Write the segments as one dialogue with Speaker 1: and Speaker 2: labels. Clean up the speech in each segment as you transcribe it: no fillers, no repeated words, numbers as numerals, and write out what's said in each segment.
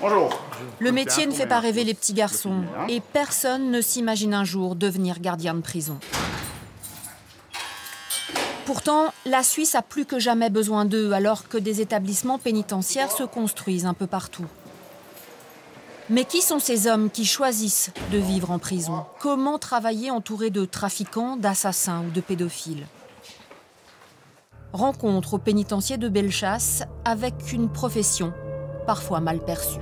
Speaker 1: Bonjour.
Speaker 2: Le métier ne fait pas rêver les petits garçons et personne ne s'imagine un jour devenir gardien de prison. Pourtant, la Suisse a plus que jamais besoin d'eux alors que des établissements pénitentiaires se construisent un peu partout. Mais qui sont ces hommes qui choisissent de vivre en prison? Comment travailler entouré de trafiquants, d'assassins ou de pédophiles? Rencontre au pénitencier de Bellechasse avec une profession parfois mal perçue.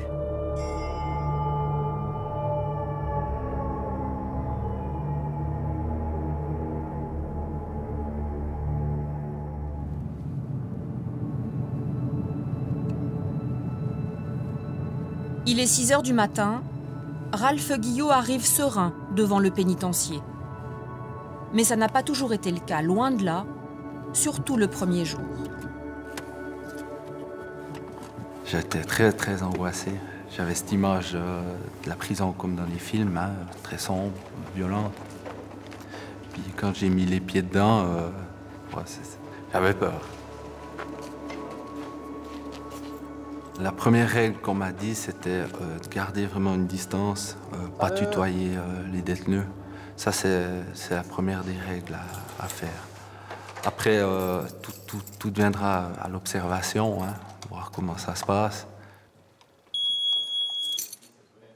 Speaker 2: Il est 6 h du matin, Ralph Guillot arrive serein devant le pénitencier. Mais ça n'a pas toujours été le cas, loin de là, surtout le premier jour.
Speaker 3: J'étais très angoissé. J'avais cette image de la prison comme dans les films, hein, très sombre, violente. Puis quand j'ai mis les pieds dedans, j'avais peur. La première règle qu'on m'a dit, c'était de garder vraiment une distance, pas tutoyer les détenus. Ça, c'est la première des règles à faire. Après, tout deviendra à l'observation, hein, voir comment ça se passe.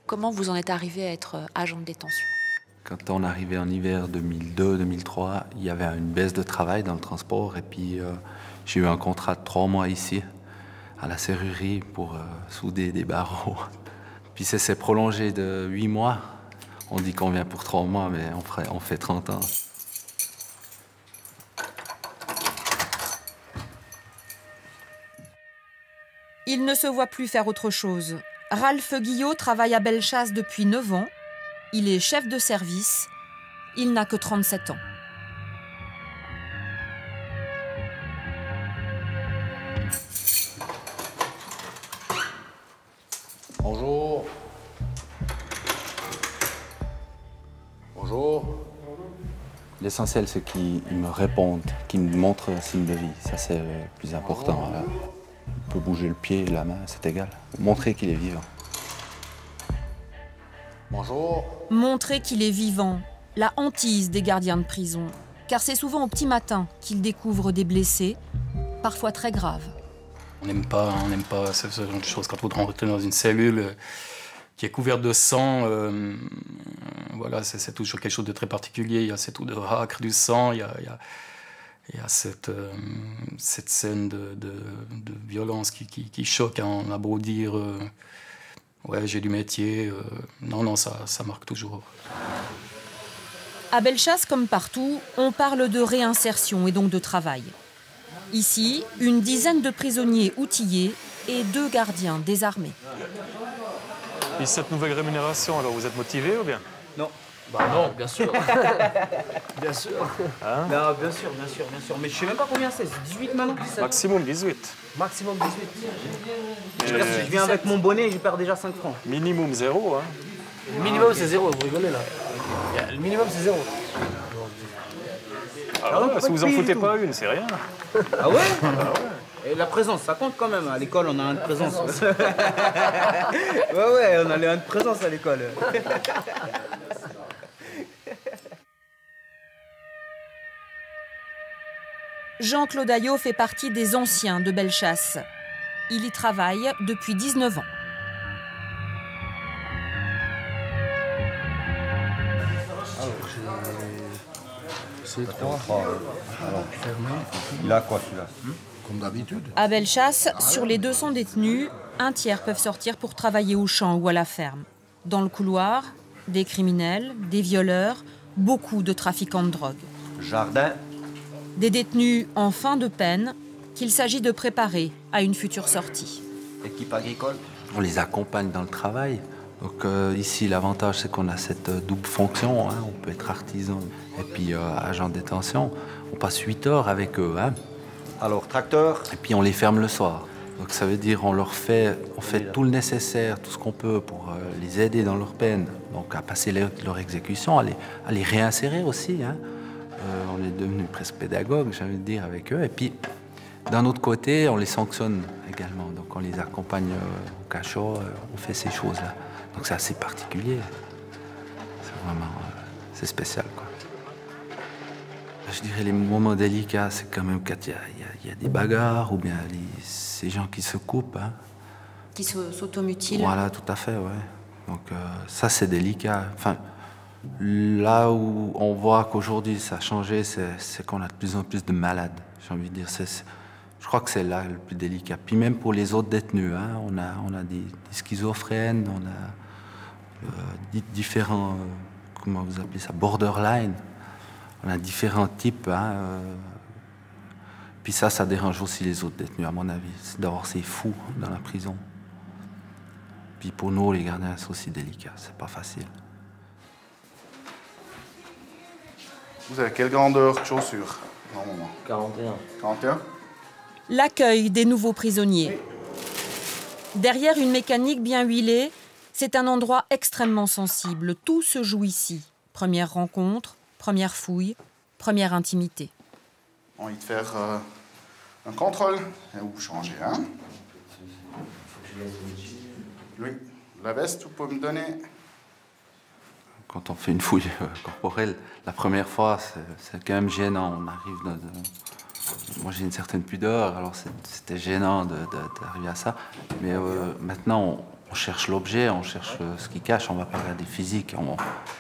Speaker 2: Comment vous en êtes arrivé à être agent de détention?
Speaker 3: Quand on arrivait en hiver 2002-2003, il y avait une baisse de travail dans le transport et puis j'ai eu un contrat de 3 mois ici, à la serrurerie pour souder des barreaux. Puis ça s'est prolongé de 8 mois. On dit qu'on vient pour 3 mois, mais on fait 30 ans.
Speaker 2: Il ne se voit plus faire autre chose. Ralph Guillot travaille à Bellechasse depuis 9 ans. Il est chef de service. Il n'a que 37 ans.
Speaker 1: Bonjour. Bonjour.
Speaker 3: L'essentiel, c'est qu'ils me répondent, qu'ils me montrent un signe de vie. Ça, c'est le plus important. Là. Il peut bouger le pied, la main, c'est égal. Montrer qu'il est vivant.
Speaker 1: Bonjour.
Speaker 2: Montrer qu'il est vivant, la hantise des gardiens de prison. Car c'est souvent au petit matin qu'ils découvrent des blessés, parfois très graves.
Speaker 4: On n'aime pas ce genre de choses. Quand on rentre dans une cellule qui est couverte de sang, voilà, c'est toujours quelque chose de très particulier. Il y a cette odeur âcre du sang, il y a cette scène de violence qui choque. On a beau dire ouais, j'ai du métier. Non, ça marque toujours.
Speaker 2: À Bellechasse, comme partout, on parle de réinsertion et donc de travail. Ici, une dizaine de prisonniers outillés et 2 gardiens désarmés.
Speaker 5: Et cette nouvelle rémunération, alors vous êtes motivé ou bien?
Speaker 6: Non.
Speaker 7: Bah non, bien sûr.
Speaker 6: Bien sûr.
Speaker 5: Hein?
Speaker 6: Non, bien sûr. Mais je sais même pas combien c'est. 18 maintenant?
Speaker 5: Maximum 18.
Speaker 6: Maximum 18.
Speaker 5: Et
Speaker 6: Je viens avec mon bonnet et je perds déjà 5 francs.
Speaker 5: minimum 0, hein?
Speaker 7: Le minimum, c'est 0, vous rigolez là. Le minimum, c'est 0.
Speaker 5: Ah ouais, si vous en foutez pas une, c'est rien.
Speaker 6: Ah ouais? Et la présence, ça compte quand même. À l'école, on a un de présence. ouais, on a un de présence à l'école.
Speaker 2: Jean-Claude Ayot fait partie des anciens de Bellechasse. Il y travaille depuis 19 ans.
Speaker 1: C'est 3. Alors, fermé.
Speaker 8: Il a quoi celui-là?
Speaker 1: Comme d'habitude.
Speaker 2: À Bellechasse, sur les 200 détenus, un tiers peuvent sortir pour travailler au champ ou à la ferme. Dans le couloir, des criminels, des violeurs, beaucoup de trafiquants de drogue.
Speaker 8: Jardin.
Speaker 2: Des détenus en fin de peine qu'il s'agit de préparer à une future sortie.
Speaker 8: Équipe agricole.
Speaker 3: On les accompagne dans le travail. Donc ici, l'avantage, c'est qu'on a cette double fonction. Hein. On peut être artisan et puis agent de détention. On passe 8 heures avec eux. Hein.
Speaker 8: Alors, tracteur.
Speaker 3: Et puis on les ferme le soir. Donc ça veut dire on fait tout le nécessaire, tout ce qu'on peut pour les aider dans leur peine. Donc à passer leur exécution, à les réinsérer aussi. Hein. On est devenus presque pédagogues, j'ai envie de dire, avec eux. Et puis D'un autre côté, on les sanctionne également. Donc on les accompagne au cachot, on fait ces choses-là. Donc c'est assez particulier. C'est vraiment c'est spécial, quoi. Je dirais les moments délicats, c'est quand même quand il y a des bagarres ou bien ces gens qui se coupent. Hein.
Speaker 2: Qui s'automutilent.
Speaker 3: Voilà, tout à fait, ouais. Donc ça, c'est délicat. Enfin, là où on voit qu'aujourd'hui ça a changé, c'est qu'on a de plus en plus de malades. J'ai envie de dire, je crois que c'est là le plus délicat. Puis même pour les autres détenus, hein, on a des schizophrènes, on a différents, comment vous appelez ça, borderline. On a différents types. Hein, puis ça dérange aussi les autres détenus, à mon avis. D'abord, c'est fou dans la prison. Puis pour nous, les gardiens, c'est aussi délicat. C'est pas facile.
Speaker 9: Vous avez quelle grandeur de chaussures, normalement?
Speaker 7: 41.
Speaker 9: 41?
Speaker 2: L'accueil des nouveaux prisonniers. Derrière une mécanique bien huilée, c'est un endroit extrêmement sensible. Tout se joue ici. Première rencontre, première fouille, première intimité.
Speaker 9: On va te faire un contrôle et vous changer, hein? Oui, la veste, vous pouvez me donner?
Speaker 3: Quand on fait une fouille corporelle, la première fois, c'est quand même gênant. On arrive moi, j'ai une certaine pudeur, alors c'était gênant d'arriver à ça. Mais maintenant, on cherche l'objet, on cherche ce qui cache, on ne va pas regarder physique.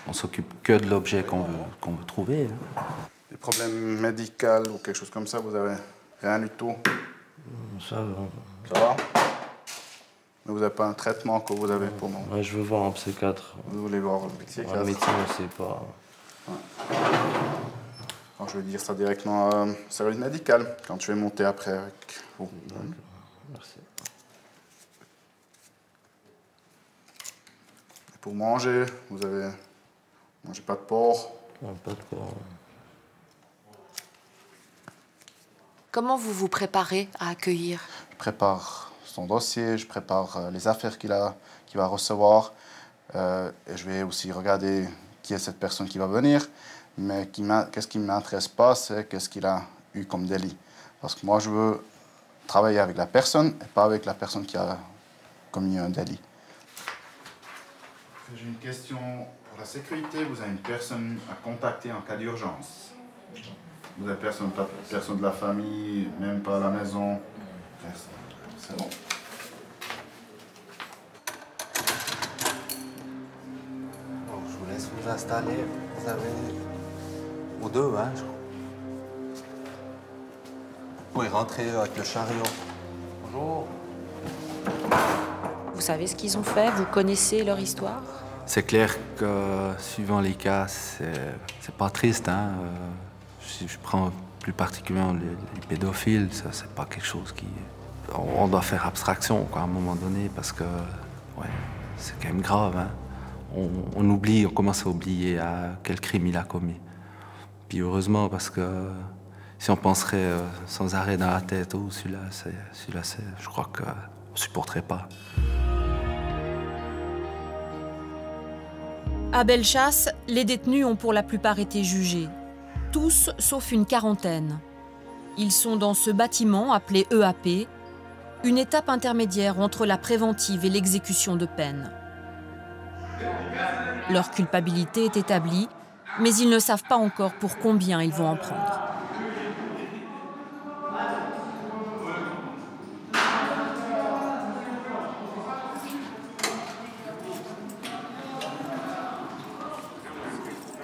Speaker 3: On s'occupe que de l'objet qu'on veut trouver. Hein.
Speaker 9: Des problèmes médicaux ou quelque chose comme ça, vous avez rien du tout?
Speaker 7: Ça va.
Speaker 9: Ça va? Mais vous n'avez pas un traitement que vous avez pour moi?
Speaker 7: Ouais, je veux voir un psychiatre.
Speaker 9: Vous voulez voir le psychiatre?
Speaker 7: Un médecin, on ne sait pas.
Speaker 9: Ouais. Alors, je vais dire ça directement au service médical, quand je vais monter après avec vous.
Speaker 7: Merci.
Speaker 9: Et pour manger, vous avez... mangez pas de porc?
Speaker 7: Ouais, pas de porc.
Speaker 2: Comment vous vous préparez à accueillir?
Speaker 9: Je prépare son dossier, je prépare les affaires qu'il va recevoir. Et je vais aussi regarder qui est cette personne qui va venir. Mais qu'est-ce qui ne m'intéresse pas, c'est qu'est-ce qu'il a eu comme délit. Parce que moi, je veux travailler avec la personne et pas avec la personne qui a commis un délit. J'ai une question pour la sécurité. Vous avez une personne à contacter en cas d'urgence? Vous avez personne de la famille, même pas à la maison? Personne. C'est bon.
Speaker 3: Alors, je vous laisse vous installer. Vous avez... ou deux, hein, je crois. Vous pouvez rentrer avec le chariot. Bonjour.
Speaker 2: Vous savez ce qu'ils ont fait? Vous connaissez leur histoire?
Speaker 3: C'est clair que, suivant les cas, c'est pas triste. Hein. Si je prends plus particulièrement les pédophiles, ça, c'est pas quelque chose qui... On doit faire abstraction, quoi, à un moment donné, parce que, ouais, c'est quand même grave. Hein. On oublie, on commence à oublier quel crime il a commis. Puis heureusement, parce que si on penserait sans arrêt dans la tête, oh, celui-là, je crois qu'on ne supporterait pas.
Speaker 2: À Bellechasse, les détenus ont pour la plupart été jugés. Tous, sauf une quarantaine. Ils sont dans ce bâtiment appelé EAP, une étape intermédiaire entre la préventive et l'exécution de peine. Leur culpabilité est établie, mais ils ne savent pas encore pour combien ils vont en prendre.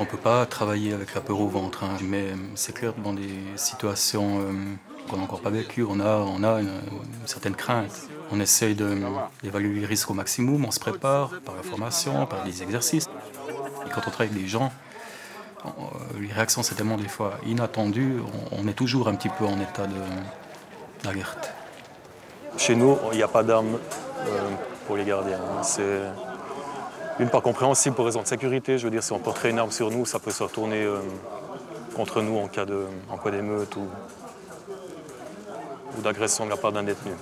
Speaker 4: On ne peut pas travailler avec la peur au ventre, hein. Mais c'est clair, dans des situations qu'on n'a encore pas vécues, on a une certaine crainte. On essaye d'évaluer les risques au maximum, on se prépare par la formation, par les exercices. Et quand on travaille avec des gens, les réactions, c'est tellement des fois inattendues, on est toujours un petit peu en état d'alerte.
Speaker 5: Chez nous, il n'y a pas d'armes pour les gardiens. C'est d'une part compréhensible pour raison de sécurité. Je veux dire, si on porterait une arme sur nous, ça peut se retourner contre nous en cas d'émeute ou d'agression de la part d'un détenu.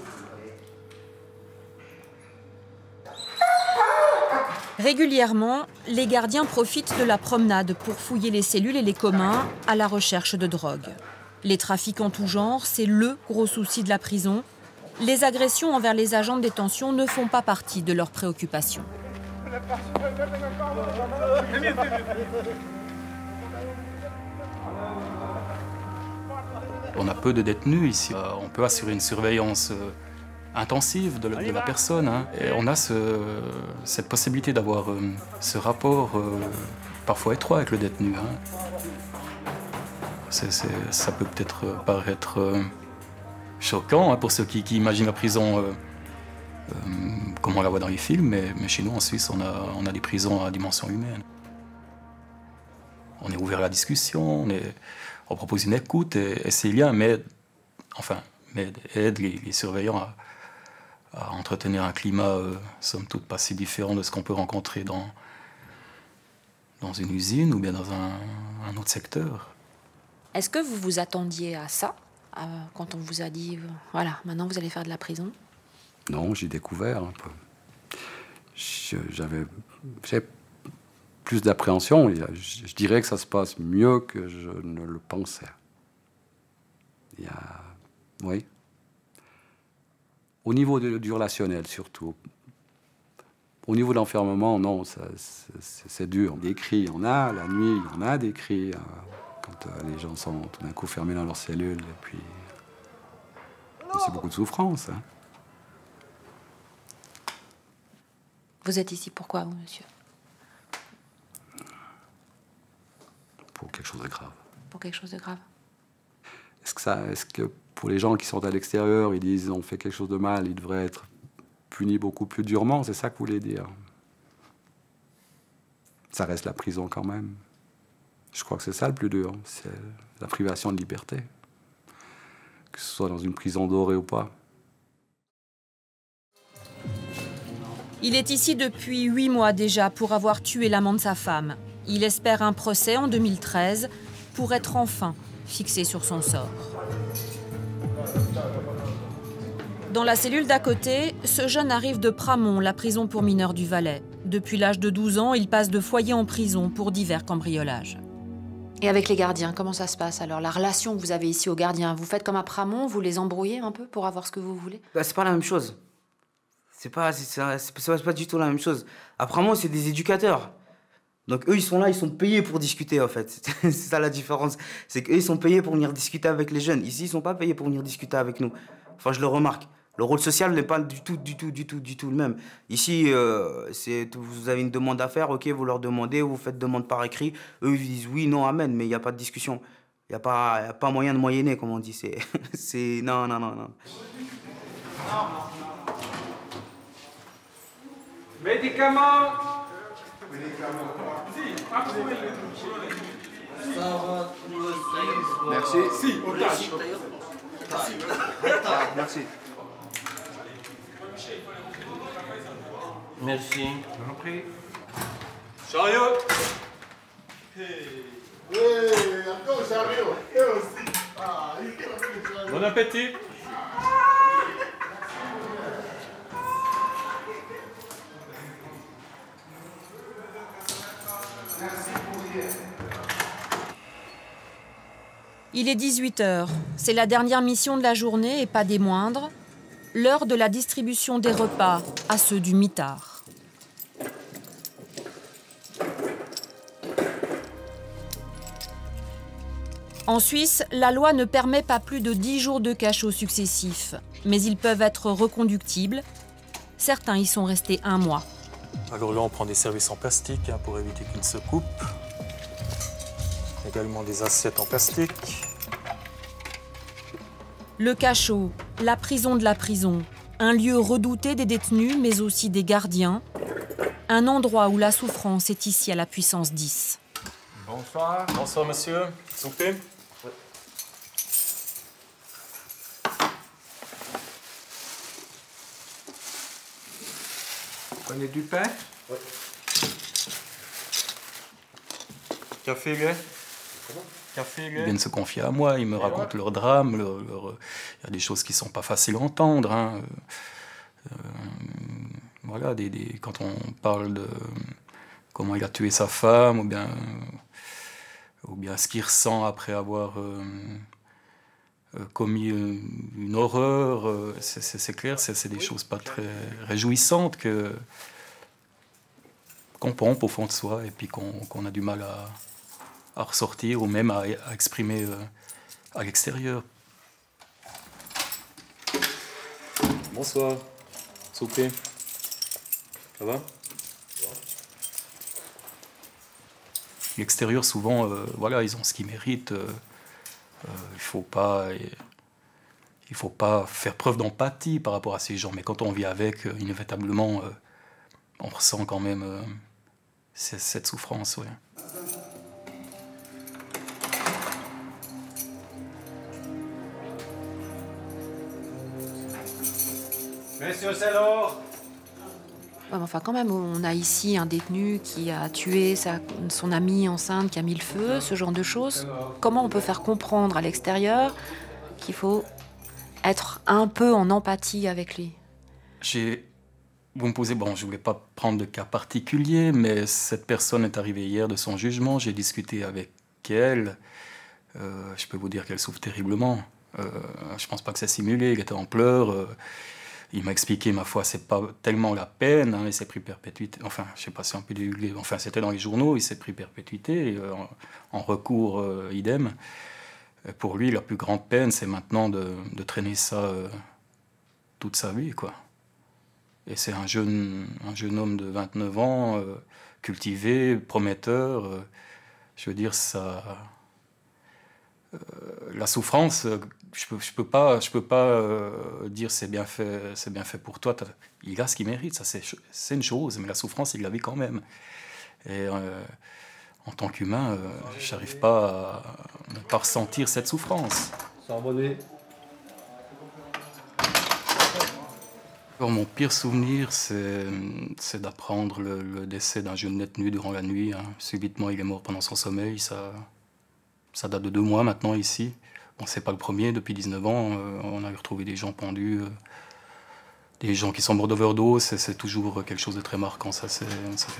Speaker 2: Régulièrement, les gardiens profitent de la promenade pour fouiller les cellules et les communs à la recherche de drogue. Les trafics en tout genre, c'est le gros souci de la prison. Les agressions envers les agents de détention ne font pas partie de leurs préoccupations.
Speaker 4: On a peu de détenus ici. On peut assurer une surveillance intensive de la personne. Hein. Et on a cette possibilité d'avoir ce rapport parfois étroit avec le détenu. Hein. Ça peut peut-être paraître choquant hein, pour ceux qui imaginent la prison comme on la voit dans les films, mais chez nous en Suisse, on a des prisons à dimension humaine. On est ouvert à la discussion, on propose une écoute et ces liens aident les surveillants à entretenir un climat, somme toute, pas si différent de ce qu'on peut rencontrer dans une usine ou bien dans un autre secteur.
Speaker 2: Est-ce que vous vous attendiez à ça, quand on vous a dit, voilà, maintenant vous allez faire de la prison?
Speaker 10: Non, j'ai découvert un peu. J'avais plus d'appréhension. Je dirais que ça se passe mieux que je ne le pensais. Oui. Au niveau du relationnel, surtout. Au niveau de l'enfermement, non, c'est dur. Des cris, il y en a. La nuit, il y en a des cris. Quand les gens sont tout d'un coup fermés dans leur cellule. Et puis, c'est beaucoup de souffrance. Hein.
Speaker 2: Vous êtes ici pourquoi, vous, monsieur?
Speaker 10: Pour quelque chose de grave.
Speaker 2: Pour quelque chose de grave.
Speaker 10: Est-ce que pour les gens qui sont à l'extérieur, ils disent on fait quelque chose de mal, ils devraient être punis beaucoup plus durement? C'est ça que vous voulez dire? Ça reste la prison quand même. Je crois que c'est ça le plus dur, c'est la privation de liberté. Que ce soit dans une prison dorée ou pas.
Speaker 2: Il est ici depuis 8 mois déjà pour avoir tué l'amant de sa femme. Il espère un procès en 2013 pour être enfin fixé sur son sort. Dans la cellule d'à côté, ce jeune arrive de Pramont, la prison pour mineurs du Valais. Depuis l'âge de 12 ans, il passe de foyer en prison pour divers cambriolages. Et avec les gardiens, comment ça se passe alors? La relation que vous avez ici aux gardiens, vous faites comme à Pramont, vous les embrouillez un peu pour avoir ce que vous voulez?
Speaker 6: C'est pas la même chose. C'est pas du tout la même chose. Apparemment, c'est des éducateurs. Donc eux, ils sont là, ils sont payés pour discuter, en fait. C'est ça la différence. C'est qu'eux, ils sont payés pour venir discuter avec les jeunes. Ici, ils sont pas payés pour venir discuter avec nous. Enfin, je le remarque. Le rôle social n'est pas du tout le même. Ici, vous avez une demande à faire, ok, vous leur demandez, vous faites demande par écrit. Eux, ils disent oui, non, amen, mais il n'y a pas de discussion. Il n'y a pas moyen de moyenner, comme on dit. Non.
Speaker 11: Médicaments.
Speaker 1: Merci.
Speaker 11: Si, otage.
Speaker 1: Merci.
Speaker 7: Merci. Je vous en prie.
Speaker 11: Chariot.
Speaker 1: Oui, encore chariot. Et aussi.
Speaker 11: Bon appétit.
Speaker 2: Il est 18h. C'est la dernière mission de la journée et pas des moindres. L'heure de la distribution des repas à ceux du mitard. En Suisse, la loi ne permet pas plus de 10 jours de cachot successifs, mais ils peuvent être reconductibles. Certains y sont restés 1 mois.
Speaker 5: Alors là, on prend des services en plastique hein, pour éviter qu'ils ne se coupent. Également des assiettes en plastique.
Speaker 2: Le cachot, la prison de la prison, un lieu redouté des détenus, mais aussi des gardiens. Un endroit où la souffrance est ici à la puissance 10.
Speaker 11: Bonsoir.
Speaker 5: Bonsoir, monsieur. Souper.
Speaker 11: Oui. Prenez du pain?
Speaker 5: Oui. Café, lait? Café, lait?
Speaker 4: Ils viennent se confier à moi, ils me racontent leur drame. Il y a des choses qui ne sont pas faciles à entendre. Hein. Voilà, quand on parle de comment il a tué sa femme, ou bien ce qu'il ressent après avoir commis une horreur. C'est clair, c'est des choses pas très réjouissantes qu'on pompe au fond de soi et puis qu'on a du mal à ressortir ou même à exprimer à l'extérieur. Bonsoir, souper. Ça va? L'extérieur, souvent, voilà, ils ont ce qu'ils méritent. Il faut pas faire preuve d'empathie par rapport à ces gens. Mais quand on vit avec, inévitablement, on ressent quand même cette souffrance. Ouais.
Speaker 11: Messieurs, c'est l'or.
Speaker 2: Ouais, enfin, quand même, on a ici un détenu qui a tué son amie enceinte, qui a mis le feu, ce genre de choses. Comment on peut faire comprendre à l'extérieur qu'il faut être un peu en empathie avec lui?
Speaker 4: Vous me posez, bon, je ne voulais pas prendre de cas particulier, mais cette personne est arrivée hier de son jugement. J'ai discuté avec elle. Je peux vous dire qu'elle souffre terriblement. Je ne pense pas que c'est simulé. Il était en pleurs. Il m'a expliqué, ma foi, c'est pas tellement la peine. Hein, il s'est pris perpétuité. Enfin, je ne sais pas si on peut divulguer. Enfin, c'était dans les journaux. Il s'est pris perpétuité. En recours, idem. Pour lui, la plus grande peine, c'est maintenant de traîner ça toute sa vie, quoi. Et c'est un jeune homme de 29 ans, cultivé, prometteur. Je veux dire, ça... la souffrance, je peux pas dire c'est bien fait pour toi. Il a ce qu'il mérite, ça c'est une chose, mais la souffrance, il la vit quand même. Et en tant qu'humain, j'arrive pas à ne pas ressentir cette souffrance.
Speaker 11: Sans bonnet.
Speaker 4: Alors, mon pire souvenir, c'est d'apprendre le décès d'un jeune détenu durant la nuit. Hein. Subitement, il est mort pendant son sommeil. Ça date de 2 mois maintenant ici. Bon, c'est pas le premier. Depuis 19 ans, on a retrouvé des gens pendus, des gens qui sont morts d'overdose. C'est toujours quelque chose de très marquant. Ça fait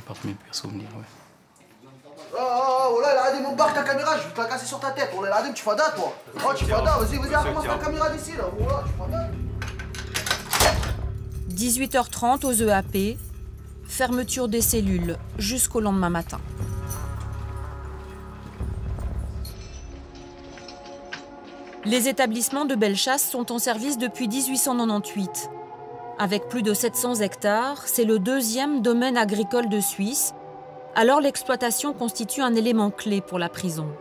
Speaker 4: partie de mes pires souvenirs. Ouais.
Speaker 12: Oh là, là, mon barre ta caméra, je vais te la casser sur ta tête. Oh là, tu fada, toi. Oh, tu fada, vas-y, recommence ta caméra d'ici, là. Oh là, tu fada.
Speaker 2: 18h30 aux EAP, fermeture des cellules jusqu'au lendemain matin. Les établissements de Bellechasse sont en service depuis 1898. Avec plus de 700 hectares, c'est le 2e domaine agricole de Suisse. Alors l'exploitation constitue un élément clé pour la prison.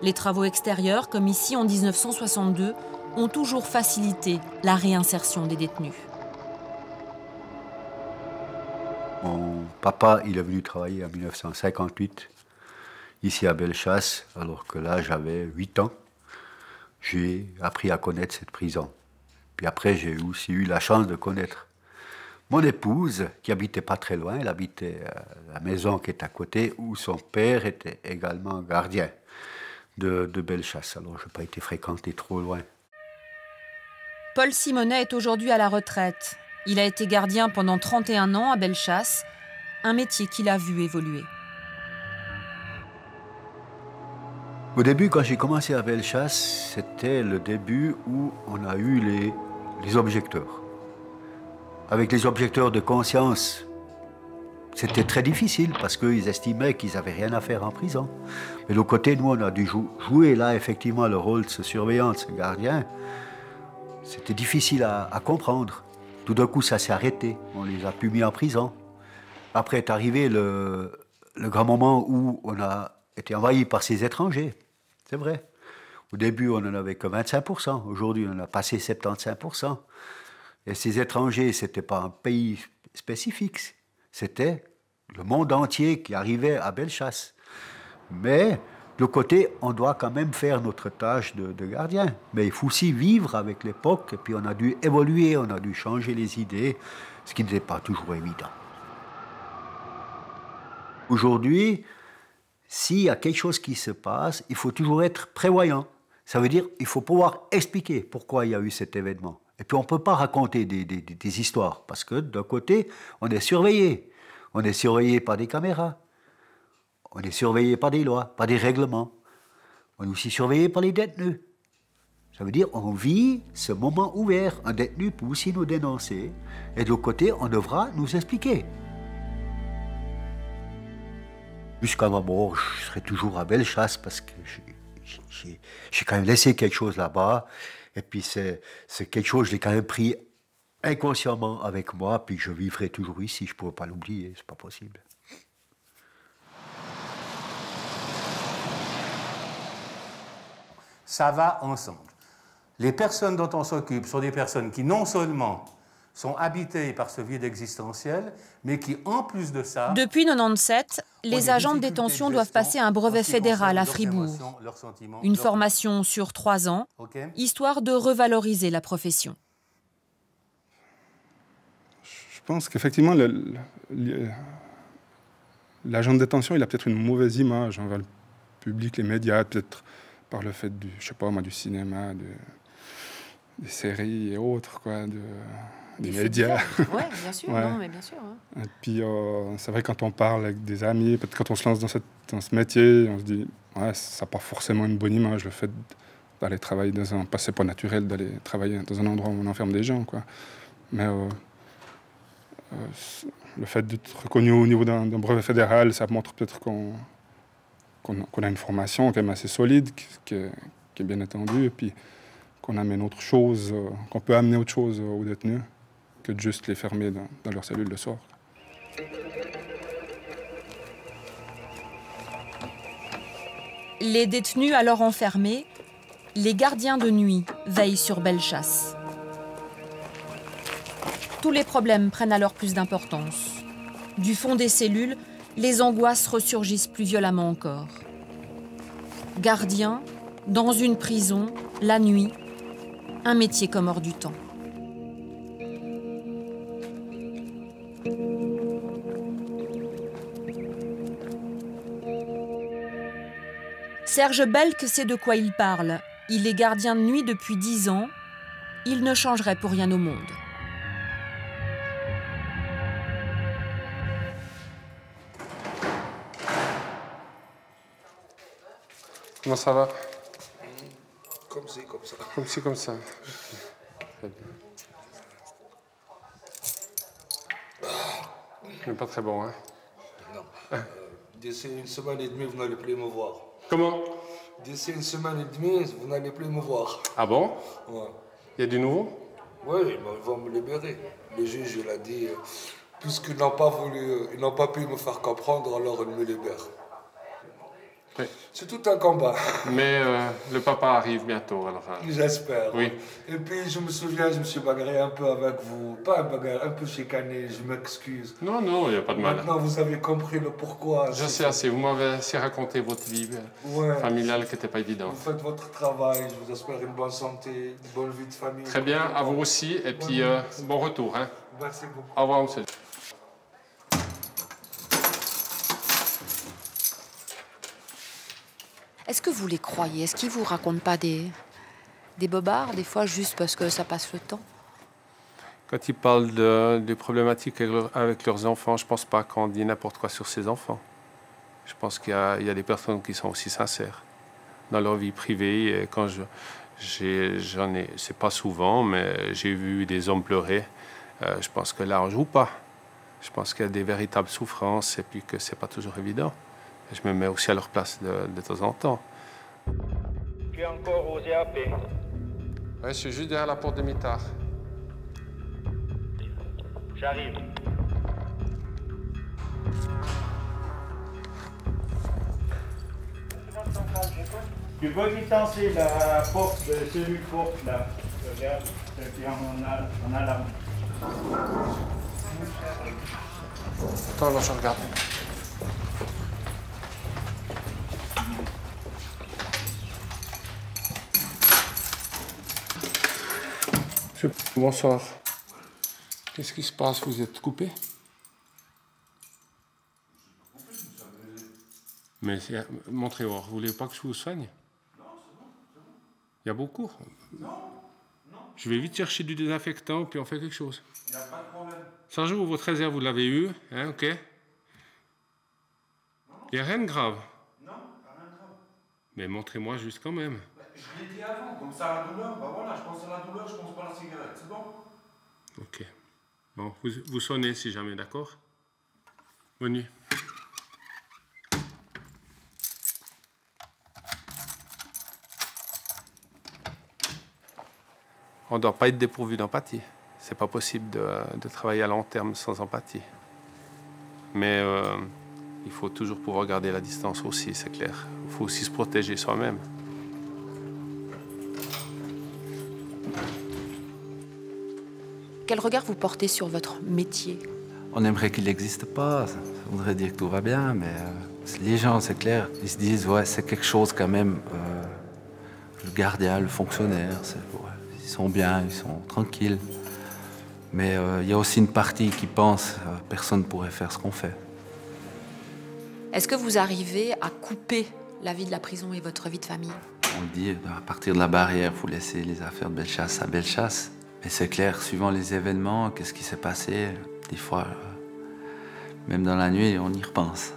Speaker 2: Les travaux extérieurs, comme ici en 1962, ont toujours facilité la réinsertion des détenus.
Speaker 8: Mon papa, il est venu travailler en 1958, ici à Bellechasse, alors que là, j'avais 8 ans. J'ai appris à connaître cette prison. Puis après, j'ai aussi eu la chance de connaître mon épouse, qui habitait pas très loin. Elle habitait à la maison qui est à côté, où son père était également gardien de Bellechasse. Alors, je n'ai pas été fréquenté trop loin.
Speaker 2: Paul Simonet est aujourd'hui à la retraite. Il a été gardien pendant 31 ans à Bellechasse, un métier qu'il a vu évoluer.
Speaker 8: Au début, quand j'ai commencé à Bellechasse, c'était le début où on a eu les objecteurs. Avec les objecteurs de conscience, c'était très difficile parce qu'ils estimaient qu'ils n'avaient rien à faire en prison. Mais de l'autre côté, nous, on a dû jouer là, effectivement, le rôle de ce surveillant, de ce gardien. C'était difficile à comprendre. Tout d'un coup, ça s'est arrêté. On les a plus mis en prison. Après est arrivé le grand moment où on a été envahi par ces étrangers. C'est vrai. Au début, on n'en avait que 25%. Aujourd'hui, on en a passé 75%. Et ces étrangers, ce n'était pas un pays spécifique. C'était le monde entier qui arrivait à Bellechasse. Mais, de l'autre côté, on doit quand même faire notre tâche de gardien. Mais il faut aussi vivre avec l'époque. Et puis, on a dû évoluer, on a dû changer les idées, ce qui n'était pas toujours évident. Aujourd'hui, s'il y a quelque chose qui se passe, il faut toujours être prévoyant. Ça veut dire qu'il faut pouvoir expliquer pourquoi il y a eu cet événement. Et puis on ne peut pas raconter des histoires, parce que d'un côté, on est surveillé. On est surveillé par des caméras. On est surveillé par des lois, par des règlements. On est aussi surveillé par les détenus. Ça veut dire on vit ce moment ouvert. Un détenu peut aussi nous dénoncer. Et de l'autre côté, on devra nous expliquer. Jusqu'à ma mort, je serai toujours à Bellechasse parce que j'ai quand même laissé quelque chose là-bas. Et puis c'est quelque chose, je l'ai quand même pris inconsciemment avec moi, puis je vivrai toujours ici. Je ne pourrais pas l'oublier, c'est pas possible.
Speaker 13: Ça va ensemble. Les personnes dont on s'occupe sont des personnes qui non seulement sont habitées par ce vide existentiel, mais qui, en plus de ça...
Speaker 2: Depuis 1997, les agents de détention doivent passer un brevet fédéral à Fribourg. Une formation sur 3 ans, histoire de revaloriser la profession.
Speaker 14: Je pense qu'effectivement, l'agent de détention, il a peut-être une mauvaise image envers le public, les médias, peut-être par le fait du, je sais pas moi, du cinéma, des séries et autres, quoi, des médias.
Speaker 2: Oui, bien sûr,
Speaker 14: ouais.
Speaker 2: Non, mais bien sûr. Hein.
Speaker 14: Et puis, c'est vrai, quand on parle avec des amis, peut-être quand on se lance dans ce métier, on se dit, ouais, ça n'a pas forcément une bonne image, le fait d'aller travailler dans un... C'est pas naturel d'aller travailler dans un endroit où on enferme des gens, quoi. Mais le fait d'être reconnu au niveau d'un brevet fédéral, ça montre peut-être qu'on a une formation quand même assez solide, qui est bien étendue, et puis qu'on amène autre chose, qu'on peut amener autre chose aux détenus que de juste les fermer dans leur cellule le soir.
Speaker 2: Les détenus alors enfermés, les gardiens de nuit veillent sur Bellechasse. Tous les problèmes prennent alors plus d'importance. Du fond des cellules, les angoisses ressurgissent plus violemment encore. Gardien, dans une prison, la nuit, un métier comme hors du temps. Serge Belk sait de quoi il parle. Il est gardien de nuit depuis 10 ans. Il ne changerait pour rien au monde.
Speaker 15: Comment ça va?
Speaker 16: Comme ci, comme ça.
Speaker 15: Comme ci, comme ça. Très bien. Mais pas très bon, hein?
Speaker 16: Non. D'ici une semaine et demie, vous n'allez plus me voir.
Speaker 15: Comment?
Speaker 16: D'ici une semaine et demie, vous n'allez plus me voir.
Speaker 15: Ah bon?
Speaker 16: Ouais.
Speaker 15: Il y a du nouveau?
Speaker 16: Oui, ils vont me libérer. Le juge, il a dit, puisqu'ils n'ont pas voulu, ils n'ont pas pu me faire comprendre, alors ils me libèrent.
Speaker 15: Oui.
Speaker 16: C'est tout un combat.
Speaker 15: Mais le papa arrive bientôt, alors.
Speaker 16: J'espère.
Speaker 15: Oui.
Speaker 16: Et puis, je me souviens, je me suis bagarré un peu avec vous. Pas un bagarre, un peu chicané, je m'excuse.
Speaker 15: Non, non, il n'y a pas de mal.
Speaker 16: Maintenant, vous avez compris le pourquoi.
Speaker 15: Je sais assez. Vous m'avez assez raconté votre vie familiale qui n'était pas évidente.
Speaker 16: Vous faites votre travail, je vous espère une bonne santé, une bonne vie de famille.
Speaker 15: Très bien, à vous aussi. Et puis, bon retour. Hein.
Speaker 16: Merci beaucoup.
Speaker 15: Au revoir, monsieur.
Speaker 2: Est-ce que vous les croyez? Est-ce qu'ils ne vous racontent pas des bobards, des fois, juste parce que ça passe le temps?
Speaker 15: Quand ils parlent des problématiques avec leurs enfants, je ne pense pas qu'on dit n'importe quoi sur ses enfants. Je pense qu'il y a des personnes qui sont aussi sincères dans leur vie privée. Et quand j'en ai, c'est pas souvent, mais j'ai vu des hommes pleurer. Je pense que là, on ne joue pas. Je pense qu'il y a des véritables souffrances et puis que ce n'est pas toujours évident. Je me mets aussi à leur place de temps en temps.
Speaker 17: Tu es encore osé appeler?
Speaker 15: Oui, je suis juste derrière la porte de Mitard.
Speaker 17: J'arrive. Tu peux quitter la porte de cellule forte là. Regarde, et puis on a là.
Speaker 15: Attends, là, je regarde. Bonsoir. Qu'est-ce qui se passe? Vous êtes coupé? Mais montrez-moi, vous voulez pas que je vous soigne? Non, c'est bon. Il y a beaucoup? Non. Je vais vite chercher du désinfectant, puis on fait quelque chose.
Speaker 16: Il n'y a pas de problème.
Speaker 15: Sergent, votre réserve, vous l'avez eu, hein, ok? Il n'y a rien de grave?
Speaker 16: Non, rien de grave.
Speaker 15: Mais montrez-moi juste quand même.
Speaker 18: Je l'ai dit avant, comme ça la douleur, bah voilà, je pense à la douleur, je pense pas à la cigarette, c'est bon?
Speaker 15: Ok. Bon, vous sonnez si jamais, d'accord? Bonne nuit. On ne doit pas être dépourvu d'empathie. C'est pas possible de travailler à long terme sans empathie. Mais il faut toujours pouvoir garder la distance aussi, c'est clair. Il faut aussi se protéger soi-même.
Speaker 2: Quel regard vous portez sur votre métier?
Speaker 3: On aimerait qu'il n'existe pas, ça voudrait dire que tout va bien, mais les gens, c'est clair, ils se disent, ouais, c'est quelque chose quand même, le gardien, le fonctionnaire, ouais, ils sont bien, ils sont tranquilles. Mais il y a aussi une partie qui pense, personne ne pourrait faire ce qu'on fait.
Speaker 2: Est-ce que vous arrivez à couper la vie de la prison et votre vie de famille?
Speaker 3: On le dit, à partir de la barrière, il faut laisser les affaires de Bellechasse à Bellechasse. Mais c'est clair, suivant les événements, qu'est-ce qui s'est passé, des fois, même dans la nuit, on y repense.